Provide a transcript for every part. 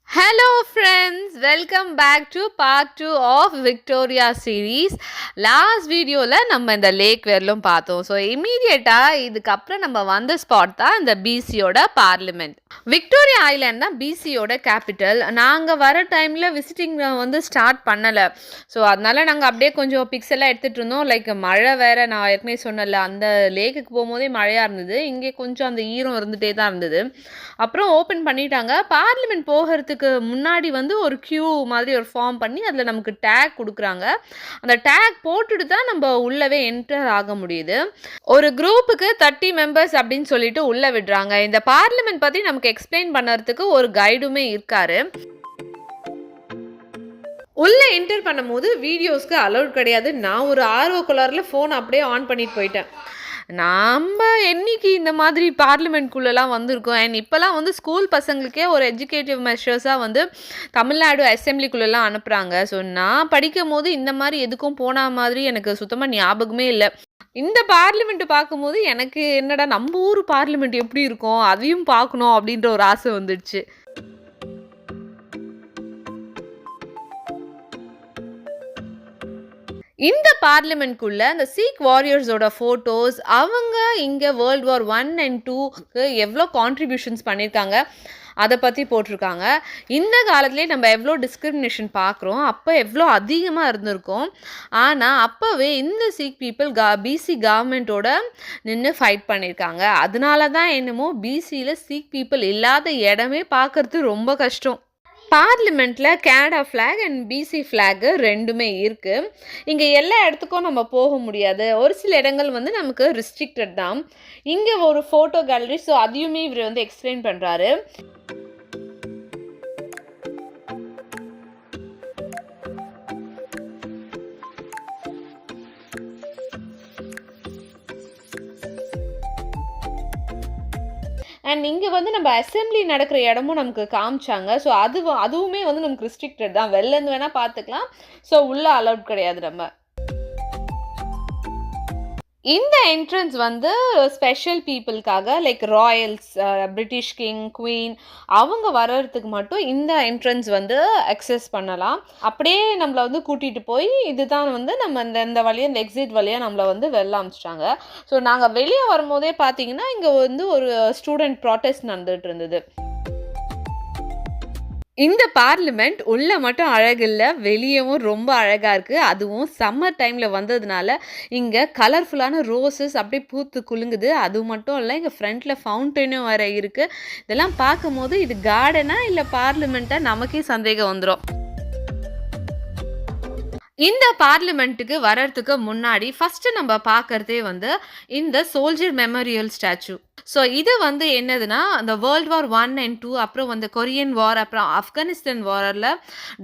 Hello friends, welcome back to part 2 of Victoria series. Last வீடியோவில் நம்ம இந்த லேக் வெரலும் பார்த்தோம். ஸோ இமீடியட்டாக இதுக்கப்புறம் நம்ம வந்த ஸ்பாட் தான் இந்த பிசியோட பார்லிமெண்ட். விக்டோரியா ஐலாண்ட் தான் பிசியோட கேபிட்டல். நாங்கள் வர டைமில் விசிட்டிங் வந்து ஸ்டார்ட் பண்ணலை. ஸோ அதனால நாங்கள் அப்படியே கொஞ்சம் பிக்ஸ் எல்லாம் எடுத்துகிட்டு இருந்தோம். லைக் மழை வேறு, நான் ஏற்கனவே சொன்னல, அந்த லேக்குக்கு போகும்போதே மழையாக இருந்தது. இங்கே கொஞ்சம் அந்த ஈரம் இருந்துகிட்டே தான் இருந்தது. அப்புறம் ஓப்பன் பண்ணிட்டாங்க. பார்லிமெண்ட் போகிறதுக்கு முன்னாடி வந்து ஒரு கியூ மாதிரி ஒரு ஃபார்ம் பண்ணி அதில் நமக்கு டேக் கொடுக்குறாங்க. அந்த டேக் போட்டுட்டு தான் நம்ம உள்ளவே என்டர் ஆக முடியுது. ஒரு குரூப்புக்கு 30 மெம்பர்ஸ் அப்படின்னு சொல்லிட்டு உள்ள விடுறாங்க. இந்த பார்லிமெண்ட் பற்றி நமக்கு எக்ஸ்பிளைன் பண்ணுறதுக்கு ஒரு கைடுமே இருக்காரு. உள்ளே என்டர் பண்ணும்போது வீடியோஸ்க்கு அலௌட் கிடையாது. நான் ஒரு ஆர்வக்குள்ளாரில் ஃபோன் அப்படியே ஆன் பண்ணிட்டு போயிட்டேன். நம்ம என்னைக்கு இந்த மாதிரி பார்லிமெண்ட்குள்ளெல்லாம் வந்திருக்கோம். அண்ட் இப்போலாம் வந்து ஸ்கூல் பசங்களுக்கே ஒரு எஜுகேட்டிவ் மெஷர்ஸாக வந்து தமிழ்நாடு அசெம்பிளிக்குள்ளெல்லாம் அனுப்புகிறாங்க. ஸோ நான் படிக்கும் போது இந்த மாதிரி எதுக்கும் போன மாதிரி எனக்கு சுத்தமாக ஞாபகமே இல்லை. இந்த பார்லிமெண்ட் பார்க்கும்போது எனக்கு என்னடா நம்ம ஊர் பார்லிமெண்ட் எப்படி இருக்கும் அதையும் பார்க்கணும் அப்படின்ற ஒரு ஆசை வந்துடுச்சு. இந்த பார்லிமெண்ட்குள்ள அந்த சீக் வாரியர்ஸோட ஃபோட்டோஸ், அவங்க இங்கே வேர்ல்டு வார் 1 and 2க்கு எவ்வளோ கான்ட்ரிபியூஷன்ஸ் பண்ணியிருக்காங்க அதை பற்றி போட்டிருக்காங்க. இந்த காலத்துலேயே நம்ம எவ்வளோ டிஸ்கிரிமினேஷன் பார்க்குறோம், அப்போ எவ்வளோ அதிகமாக இருந்திருக்கும். ஆனால் அப்போவே இந்த சீக் பீப்புள் பிசி கவர்மெண்ட்டோட நின்று ஃபைட் பண்ணியிருக்காங்க. அதனால தான் என்னமோ பிசியில் சீக் பீப்புள் இல்லாத இடமே பார்க்குறது ரொம்ப கஷ்டம். பார்லிமெண்ட்டில் Canada flag and BC flag ரெண்டுமே இருக்குது. இங்கே எல்லா இடத்துக்கும் நம்ம போக முடியாது. ஒரு சில இடங்கள் வந்து நமக்கு ரெஸ்ட்ரிக்டட் தான். இங்கே ஒரு ஃபோட்டோ கேலரி, ஸோ அதையுமே இவர் வந்து எக்ஸ்பிளைன் பண்ணுறாரு. அண்ட் இங்கே வந்து நம்ம அசெம்பிளி நடக்கிற இடமும் நமக்கு காமிச்சாங்க. ஸோ அதுவுமே வந்து நமக்கு ரெஸ்ட்ரிக்டட் தான். வெளிலேருந்து வேணால் பார்த்துக்கலாம். ஸோ உள்ளே அலௌட் கிடையாது நம்ம. இந்த என்ட்ரன்ஸ் வந்து ஸ்பெஷல் பீப்புளுக்காக, like royals, British king, queen, அவங்க வர்றதுக்கு மட்டும் இந்த என்ட்ரன்ஸ் வந்து அக்சஸ் பண்ணலாம். அப்படியே நம்மளை வந்து கூட்டிகிட்டு போய் இதுதான் வந்து நம்ம இந்த வழியாக, இந்த எக்ஸிட் வழியாக நம்மளை வந்து வெளில அமிச்சிட்டாங்க. ஸோ நாங்கள் வெளியே வரும்போதே பார்த்தீங்கன்னா இங்கே வந்து ஒரு ஸ்டூடெண்ட் ப்ராட்டஸ்ட் நடந்துகிட்டு இருந்தது. இந்த பார்லிமெண்ட் உள்ள மட்டும் அழகில்லை, வெளியவும் ரொம்ப அழகாக இருக்குது. அதுவும் சம்மர் டைமில் வந்ததுனால இங்கே கலர்ஃபுல்லான ரோஸஸ் அப்படியே பூத்து குலுங்குது. அது மட்டும் இல்லை, இங்கே ஃப்ரண்ட்டில் ஃபவுண்டனும் வேறு இருக்குது. இதெல்லாம் பார்க்கும்போது இது கார்டனா இல்லை பார்லிமெண்ட்டாக நமக்கே சந்தேகம் வந்துடும். இந்த பார்லிமெண்ட்டுக்கு வர்றதுக்கு முன்னாடி ஃபஸ்ட்டு நம்ம பார்க்குறதே வந்து இந்த சோல்ஜர் மெமோரியல் ஸ்டாச்சு. ஸோ இது வந்து என்னதுன்னா, அந்த வேர்ல்டு வார் 1 and 2, அப்புறம் வந்து கொரியன் வார், அப்புறம் ஆப்கானிஸ்தான் வாரில்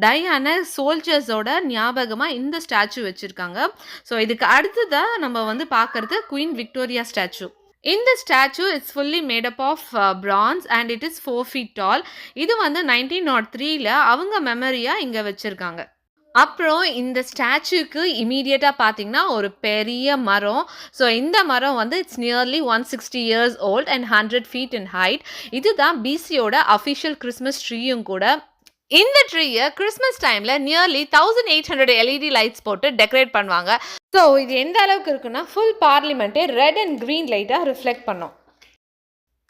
டையான சோல்ஜர்ஸோட ஞாபகமாக இந்த ஸ்டாச்சு வச்சுருக்காங்க. ஸோ இதுக்கு அடுத்ததான் நம்ம வந்து பார்க்குறது குவீன் விக்டோரியா ஸ்டாச்சு. இந்த statue it's fully made up of bronze and it is 4 feet tall. இது வந்து 1903 அவங்க மெமரியாக இங்கே வச்சுருக்காங்க. அப்புறம் இந்த ஸ்டாச்சுக்கு இமீடியட்டாக பார்த்தீங்கன்னா ஒரு பெரிய மரம். ஸோ இந்த மரம் வந்து it's nearly 160 years old and 100 feet in height. இதுதான் பிசியோட அஃபிஷியல் கிறிஸ்மஸ் ட்ரீயும் கூட. இந்த ட்ரீயை கிறிஸ்மஸ் டைமில் நியர்லி 1800 LED லைட்ஸ் போட்டு டெக்கரேட் பண்ணுவாங்க. ஸோ இது எந்த அளவுக்கு இருக்குன்னா, ஃபுல் பார்லிமெண்ட்டே ரெட் அண்ட் க்ரீன் லைட்டாக ரிஃப்ளெக்ட் பண்ணும்.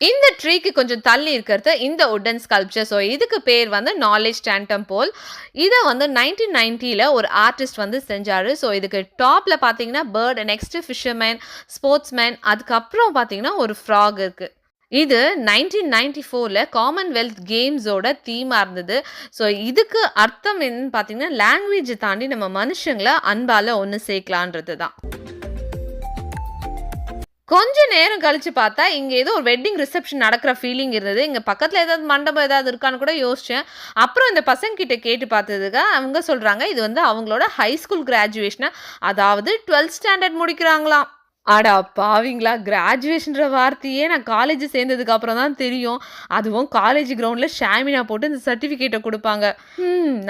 இந்த ட்ரீக்கு கொஞ்சம் தள்ளி இருக்கிறது இந்த உட்டன் ஸ்கல்ப்சர். ஸோ இதுக்கு பேர் வந்து நாலேஜ் டேண்டம் போல். இதை வந்து 1990 ஒரு ஆர்டிஸ்ட் வந்து செஞ்சார். ஸோ இதுக்கு டாப்பில் பார்த்தீங்கன்னா பேர்ட், நெக்ஸ்ட்டு ஃபிஷர்மேன், ஸ்போர்ட்ஸ்மேன், அதுக்கப்புறம் பார்த்தீங்கன்னா ஒரு ஃப்ராக் இருக்குது. இது 1994 காமன்வெல்த் கேம்ஸோட தீமாக இருந்தது. ஸோ இதுக்கு அர்த்தம் என்னன்னு பார்த்தீங்கன்னா, லாங்குவேஜை தாண்டி நம்ம மனுஷங்களை அன்பால் ஒன்று சேர்க்கலான்றது தான். கொஞ்ச நேரம் கழிச்சு பார்த்தா இங்கே ஏதோ ஒரு வெட்டிங் ரிசப்ஷன் நடக்கிற ஃபீலிங் இருந்தது. இங்கே பக்கத்தில் ஏதாவது மண்டபம் ஏதாவது இருக்கான்னு கூட யோசித்தேன். அப்புறம் இந்த பசங்கிட்ட கேட்டு பார்த்ததுக்கு அவங்க சொல்கிறாங்க இது வந்து அவங்களோட ஹை ஸ்கூல் கிராஜுவேஷனை, அதாவது 12th standard முடிக்கிறாங்களாம். அடா பாவிங்களா, கிராஜுவேஷன்ற வார்த்தையே நான் காலேஜ் சேர்ந்ததுக்கு அப்புறம் தான் தெரியும். அதுவும் காலேஜ் கிரவுண்டில் ஷாமினா போட்டு இந்த சர்டிஃபிகேட்டை கொடுப்பாங்க.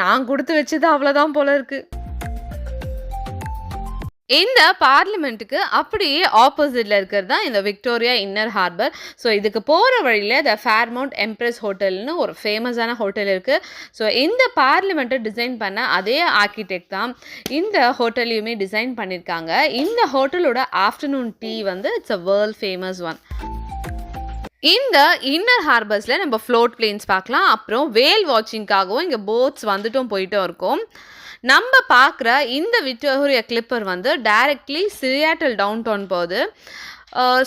நான் கொடுத்து வச்சது அவ்வளோதான் போல இருக்குது. இந்த பார்லிமென்ட்க்கு அப்படியே ஆப்போசிட்ல இருக்கிறது தான் இந்த விக்டோரியா இன்னர் ஹார்பர். ஸோ இதுக்கு போற வழியில த ஃபேர்மவுண்ட் எம்ப்ரஸ் ஹோட்டல்னு ஒரு ஃபேமஸான ஹோட்டல் இருக்கு. ஸோ இந்த பார்லிமென்ட்ட டிசைன் பண்ண அதே ஆர்க்கிடெக்ட் தான் இந்த ஹோட்டலையுமே டிசைன் பண்ணியிருக்காங்க. இந்த ஹோட்டலோட ஆஃப்டர்நூன் டீ வந்து it's a world famous one. இந்த இன்னர் ஹார்பர்ஸ்ல நம்ம ஃப்ளோட் பிளேன்ஸ் பார்க்கலாம். அப்புறம் வேல் வாட்சிங்காகவும் இங்கே போட்ஸ் வந்துட்டும் போயிட்டும் இருக்கும். நம்ம பார்க்குற இந்த விக்டோரியா கிளிப்பர் வந்து டைரக்ட்லி சியாட்டில் டவுன் டவுன் போகுது.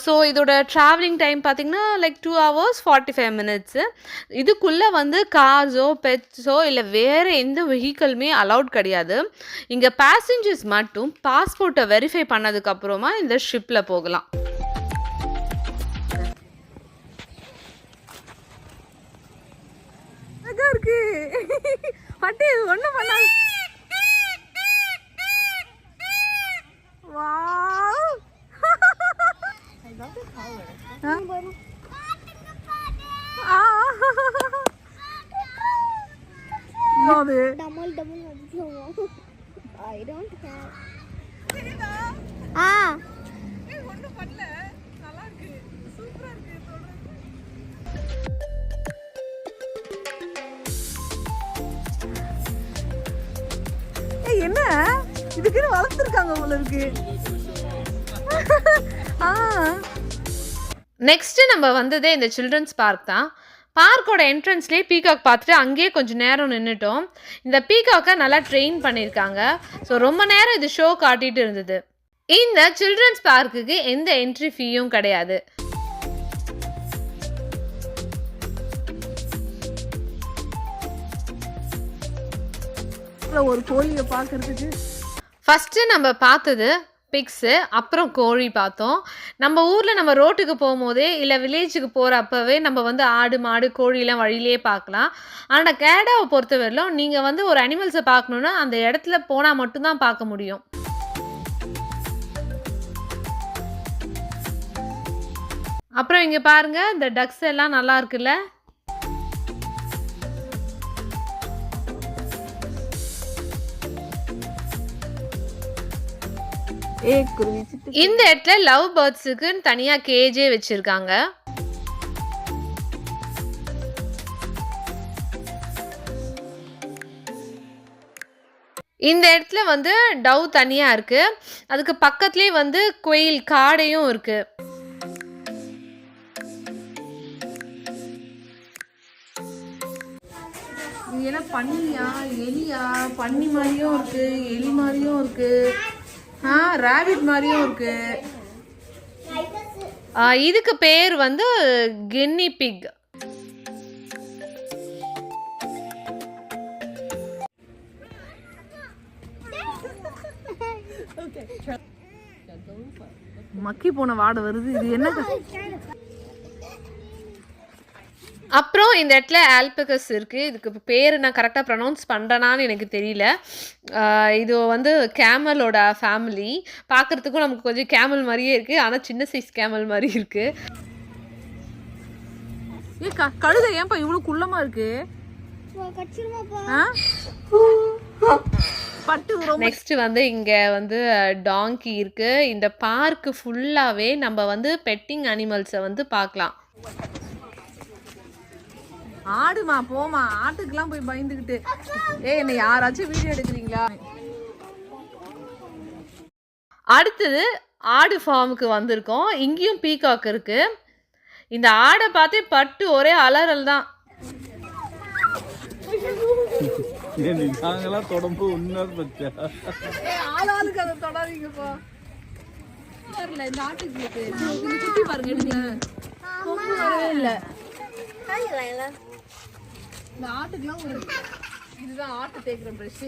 ஸோ இதோட ட்ராவலிங் டைம் பார்த்திங்கன்னா லைக் 2 hours 45 minutes. இதுக்குள்ளே வந்து கார்ஸோ பெட்ஸோ இல்லை வேறு எந்த வெஹிக்கிளுமே அலௌட் கிடையாது. இங்கே பேசஞ்சர்ஸ் மட்டும் பாஸ்போர்ட்டை வெரிஃபை பண்ணதுக்கப்புறமா இந்த ஷிப்பில் போகலாம். இருக்கு பட்டி ஒன்றும் பண்ணாது. வாவ் என்ன இதுக்குன்னு வளர்த்துருக்காங்க போல இருக்கு. நெக்ஸ்ட் நம்ம வந்ததே இந்த சில்ட்ரன்ஸ் பார்க் தான். பார்க்கோட என்ட்ரன்ஸ்லேயே பீகாக் பார்த்துட்டு அங்கேயே கொஞ்சம் நேரம் நின்றுட்டோம். இந்த பீகாக்கை நல்லா ட்ரெயின் பண்ணியிருக்காங்க. ஸோ ரொம்ப நேரம் இது ஷோ காட்டிகிட்டு இருந்தது. இந்த சில்ட்ரன்ஸ் பார்க்குக்கு எந்த என்ட்ரி ஃபீயும் கிடையாது. ஒரு கோழியை பார்க்கறதுக்கு ஃபஸ்ட்டு நம்ம பார்த்தது பிக்ஸு, அப்புறம் கோழி பார்த்தோம். நம்ம ஊரில் நம்ம ரோட்டுக்கு போகும்போதே இல்லை வில்லேஜுக்கு போகிறப்பவே நம்ம வந்து ஆடு மாடு கோழிலாம் வழியிலே பார்க்கலாம். ஆனால் கேடாவை பொறுத்தவரையிலும் நீங்கள் வந்து ஒரு அனிமல்ஸை பார்க்கணுன்னா அந்த இடத்துல போனால் மட்டும்தான் பார்க்க முடியும். அப்புறம் இங்கே பாருங்கள், இந்த டக்ஸ் எல்லாம் நல்லா இருக்குல்ல. இந்த இடத்துல லவ் பேர்ட்ஸுக்கு தனியா கேஜே வச்சிருக்காங்க. இந்த இடத்துல வந்து டவ் தனியா இருக்கு. அதுக்கு பக்கத்துலயே வந்து குயில் காடையும் இருக்கு. இதெல்லாம் பன்னியா எலியா? பன்னி மாதிரியும் இருக்கு, எலி மாதிரியும் இருக்கு, ராபிட் மாதிரியும் இருக்கு. இதுக்கு பேர் வந்து கின்னி பிக். மக்கி போன வாடை வருது. இது என்ன? அப்புறம் இந்த இடத்துல ஆல்பகஸ் இருக்குது. இதுக்கு பேர் நான் கரெக்டாக ப்ரொனவுன்ஸ் பண்ணுறேனான்னு எனக்கு தெரியல. இது வந்து கேமலோட ஃபேமிலி. பார்க்குறதுக்கும் நமக்கு கொஞ்சம் கேமல் மாதிரியே இருக்குது, ஆனால் சின்ன சைஸ் கேமல் மாதிரி இருக்குது. கழுதை ஏன்ப்பா இவ்வளோ குள்ளமாக இருக்குது? நெக்ஸ்ட் வந்து இங்கே வந்து டாங்கி இருக்குது. இந்த பார்க்கு ஃபுல்லாகவே நம்ம வந்து பெட்டிங் அனிமல்ஸை வந்து பார்க்கலாம். ஆடுமா போமா, ஆட்டுக்கெல்லாம் போய் பயந்துக்கிட்டு. என்ன யாராச்சும் வீடியோ எடுக்கிறீங்களா? அடுத்தது ஆடு ஃபார்முக்கு வந்திருக்கோம். இங்கேயும் பீகாக் இருக்கு. இந்த ஆடை பார்த்தே பட்டு ஒரே அலறல் தான். ஆளாளுக்கு அதை தொடாதீங்கப்பா. இந்த ஆட்டுக்கு சுத்தி பாருங்க, இல்லை இந்த ஆட்டுக்குலாம் ஒரு இதுதான் ஆட்டு தேய்க்கிற ப்ரஷ்.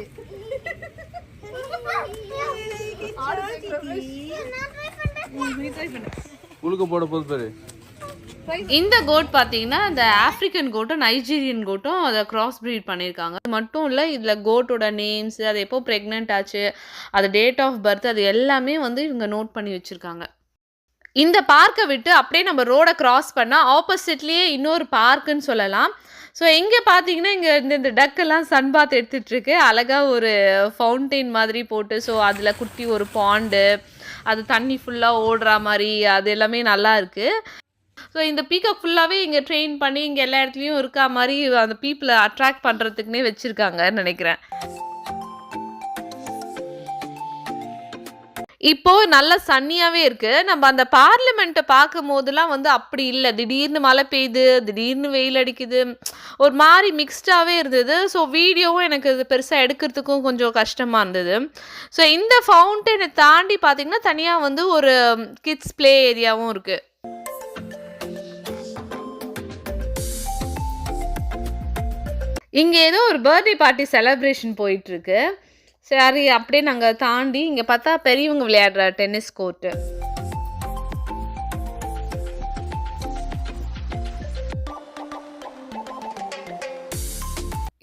இந்த கோட் பார்த்தீங்கன்னா இந்த ஆப்பிரிக்கன் கோட்டும் நைஜீரியன் கோட்டும் அதை கிராஸ் ப்ரீட் பண்ணியிருக்காங்க. அது மட்டும் இல்லை, இதில் கோட்டோட நேம்ஸ், அது எப்போ ப்ரெக்னென்ட் ஆச்சு, அது டேட் ஆஃப் பர்த், அது எல்லாமே வந்து இவங்க நோட் பண்ணி வச்சுருக்காங்க. இந்த பார்க்கை விட்டு அப்படியே நம்ம ரோடை கிராஸ் பண்ணால் ஆப்போசிட்லேயே இன்னொரு பார்க்குன்னு சொல்லலாம். ஸோ இங்க பார்த்தீங்கன்னா, இங்க இந்த டக்கெல்லாம் சன் பாத் எடுத்துட்டுருக்கு. அழகா ஒரு ஃபவுண்டெயின் மாதிரி போட்டு, ஸோ அதில குட்டி ஒரு பாண்டு, அது தண்ணி ஃபுல்லா ஓடுறா மாரி, அது எல்லாமே நல்லா இருக்கு. ஸோ இந்த பீகாக் ஃபுல்லாவே இங்க ட்ரெயின் பண்ணி, இங்க எல்லா இடத்துலயும் இருக்கா மாரி அந்த பீப்பிள அட்ராக்ட் பண்றதுக்குன்னே வச்சிருக்காங்கன்னு நெனைக்கிறேன். இப்போ நல்ல சன்னியாவே இருக்கு. நம்ம அந்த பார்லிமெண்ட்ட பார்க்கும்போதெல்லாம் வந்து அப்படி இல்ல. திடீர்னு மழை பெய்யுது, திடீர்னு வெயில் அடிக்குது. ஒரு மாரி மிக்ஸ்டாவே இருந்தது. ஸோ வீடியோவும் எனக்கு இது பெருசா எடுக்கிறதுக்கும் கொஞ்சம் கஷ்டமா இருந்தது. ஸோ இந்த ஃபவுண்டெய்ன தாண்டி பார்த்தீங்கன்னா, தனியா வந்து ஒரு கிட்ஸ் ப்ளே ஏரியாவும் இருக்கு. இங்க ஏதோ ஒரு பர்த்டே பார்ட்டி செலிப்ரேஷன் போயிட்டுருக்கு. சரி, அப்படியே நாங்க தாண்டி இங்க பார்த்தா பெரியவங்க விளையாடுற டென்னிஸ் கோர்ட்டு.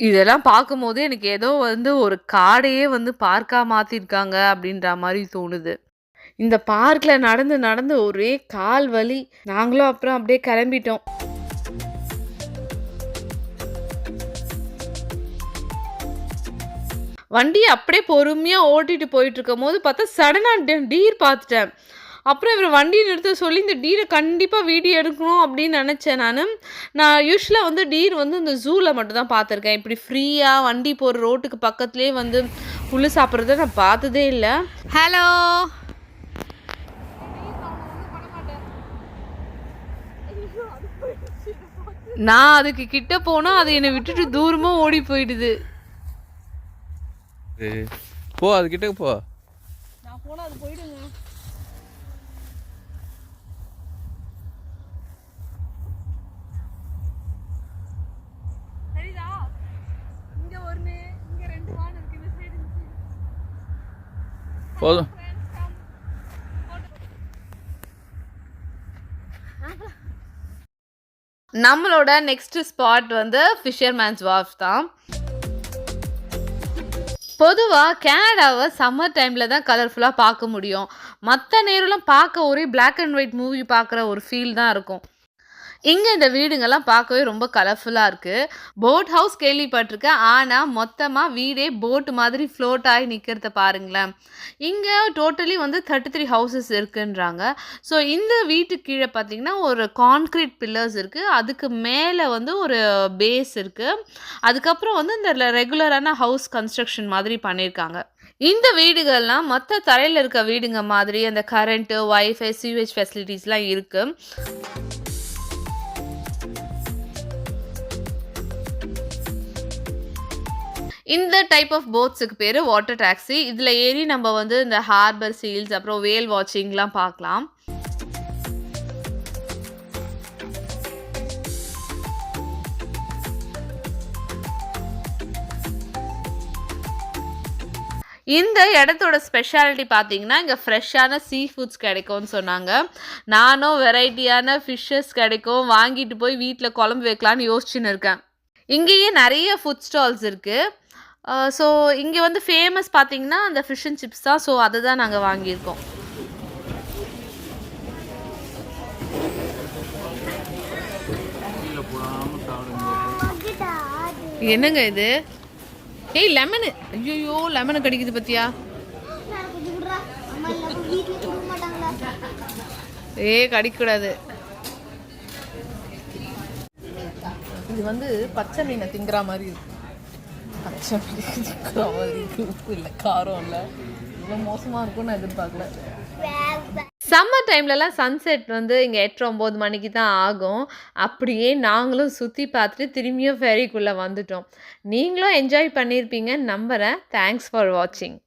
இதெல்லாம் பார்க்கும்போது எனக்கு ஏதோ வந்து ஒரு காடையே வந்து பார்க்கா மாத்திருக்காங்க அப்படின்ற மாரி தோணுது. இந்த பார்க்ல நடந்து நடந்து ஒரே கால் வலி. நாங்களும் அப்புறம் அப்படியே கிளம்பிட்டோம். வண்டிய அப்படியே பொறுமையா ஓட்டிட்டு போயிட்டுருக்கும்போது பார்த்தா, சடனா டீர் பார்த்துட்டேன். அப்புறம் இவரு வண்டிய நிறுத்த சொல்லி, இந்த டீர கண்டிப்பா வீடியோ எடுக்கணும் அப்படின்னு நெனச்சேன் நானு. நான் யூசுவலா வந்து டீர் வந்து இந்த ஜூல மட்டும் தான் பார்த்துருக்கேன். இப்படி ஃப்ரீயா வண்டி போற ரோட்டுக்கு பக்கத்திலேயே வந்து புல்லு சாப்பிடுறத நான் பார்த்ததே இல்ல. ஹலோ! நான் அதுக்கு கிட்ட போனா, அது என்ன விட்டுட்டு தூரமா ஓடி போயிடுது. போ, அது கிட்ட போ. நான் போனா அது போயிடுங்க. சரிதா? இங்க ஒண்ணு, இங்க 2 வான் இருக்கு. இந்த சைடு இருக்கு. போதும். நம்மளோட நெக்ஸ்ட் ஸ்பாட் வந்து ஃபிஷர்மேன்ஸ் வார்ஃப் தான். பொதுவா கனடாவ சம்மர் டைம்ல தான் கலர்ஃபுல்லா பார்க்க முடியும். மத்த நேரம்லாம் பார்க்க ஒரே பிளாக் அண்ட் ஒயிட் மூவி பார்க்குற ஒரு ஃபீல் தான் இருக்கும். இங்க இந்த வீடுங்கலாம் பார்க்கவே ரொம்ப கலர்ஃபுல்லா இருக்கு. போட் ஹவுஸ் கேள்விப்பட்டுருக்கேன். ஆனா, மொத்தமா வீடே போட் மாதிரி ஃப்ளோட் ஆயி நிக்கிறத பாருங்களேன். இங்க டோட்டலி வந்து 33 ஹவுசஸ் இருக்குன்றாங்க. ஸோ இந்த வீட்டுக்கு கீழ பார்த்தீங்கன்னா, ஒரு கான்கிரீட் பில்லர்ஸ் இருக்கு. அதுக்கு மேல வந்து ஒரு பேஸ் இருக்கு. அதுக்கப்புறம் வந்து இந்த ரெகுலரான ஹவுஸ் கன்ஸ்ட்ரக்ஷன் மாதிரி பண்ணியிருக்காங்க. இந்த வீடுகள்லாம் மத்த தரையில இருக்க வீடுங்க மாதிரி அந்த கரண்ட், வைஃபை, சீவேஜ் ஃபெசிலிட்டீஸ்லாம் இருக்கு. இந்த டைப் ஆஃப் போட்ஸுக்கு பேரு வாட்டர் டாக்ஸி. இதுல ஏறி நம்ம வந்து இந்த ஹார்பர் சீல்ஸ், அப்புறம் வேல் வாட்சிங்லாம் பார்க்கலாம். இந்த இடத்தோட ஸ்பெஷாலிட்டி பார்த்தீங்கன்னா, இங்க ஃப்ரெஷ்ஷான சீ ஃபுட்ஸ் கிடைக்கும்னு சொன்னாங்க. நானும் வெரைட்டியான ஃபிஷ்ஷஸ் கிடைக்கும், வாங்கிட்டு போய் வீட்ல குழம்பு வைக்கலான்னு யோசிச்சுன்னு இருக்கேன். இங்கேயே நெறைய ஃபுட் ஸ்டால்ஸ் இருக்கு. ஸோ இங்க வந்து ஃபேமஸ் பார்த்தீங்கன்னா, அந்த ஃபிஷ் அண்ட் சிப்ஸ் தான். ஸோ அத தான் நாங்க வாங்கியிருக்கோம். என்னங்க இது? ஏய் லெமனு. ஐயய்யோ! லெமன கடிக்குது பாத்தியா? ஏய் கடிக்கக்கூடாது. இது வந்து பச்சை மீனை திங்கிற மாதிரி இருக்கு. பச்சை மீன் திங்கிற மாதிரி இருக்கு. உப்பு இல்லை, காரம் இல்லை. இவ்வளோ மோசமாக இருக்கும்னு நான் எதிர்பார்க்கல. சம்மர் டைம்லலாம் சன்செட் வந்து இங்கே 8-9 மணிக்கு தான் ஆகும். அப்படியே நாங்களும் சுற்றி பார்த்துட்டு திரும்பியும் ஃபெரிக்குள்ளே வந்துட்டோம். நீங்களும் என்ஜாய் பண்ணியிருப்பீங்கன்னு நம்புகிறேன். தேங்க்ஸ் ஃபார் வாட்சிங்.